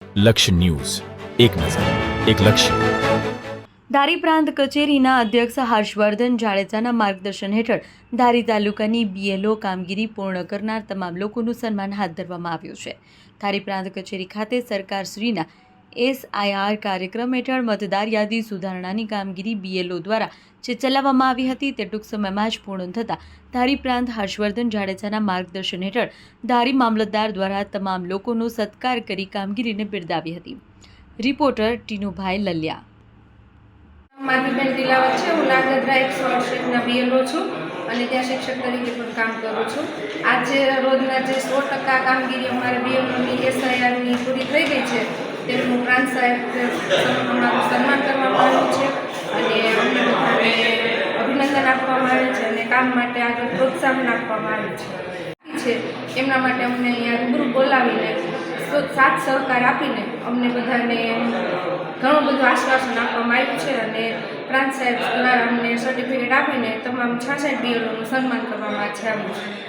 લક્ષ્ય ન્યૂઝ, એક નજર, એક લક્ષ્ય. ધારી પ્રાંત કચેરીના અધ્યક્ષ હર્ષવર્ધન જાડેજાના માર્ગદર્શન હેઠળ ધારી તાલુકાની બીએલઓ કામગીરી પૂર્ણ કરનાર તમામ લોકોનું સન્માન હાથ ધરવામાં આવ્યું છે. ધારી પ્રાંત કચેરી ખાતે સરકારશ્રીના SIR કાર્યક્રમ હેઠળ મતદાર યાદી સુધારણાની કામગીરી બીએલઓ દ્વારા જે ચલાવવામાં આવી હતી તે ટૂંક સમયમાં જ પૂર્ણ થતાં ધારી પ્રાંત હર્ષવર્ધન જાડેજાના માર્ગદર્શન હેઠળ ધારી મામલતદાર દ્વારા તમામ લોકોનો સત્કાર કરી કામગીરીને બિરદાવી હતી. રિપોર્ટર ટીનુભાઈ લલિયા. માધુબેન દિલાવર છે. હું નાગદરા 168ના બીએલઓ છું અને ત્યાં શિક્ષક તરીકે પણ કામ કરું છું. આજે રોજના જે 100% કામગીરી અમારા બીએલઓની SIRની પૂરી થઈ ગઈ છે તેમનું પ્રાંત સાહેબ અમારું સન્માન કરવામાં આવ્યું છે અને અમને બધાને અભિનંદન આપવામાં આવે છે અને કામ માટે આગળ પ્રોત્સાહન આપવામાં આવે છે. એમના માટે અમને અહીંયા રૂબરૂ બોલાવીને સાથ સહકાર આપીને અમને બધાને ઘણું બધું આશ્વાસન આપવામાં આવ્યું છે અને પ્રાંત સાહેબ દ્વારા અમને સર્ટિફિકેટ આપીને તમામ 66 બીએલઓનું સન્માન કરવામાં આવ્યું છે.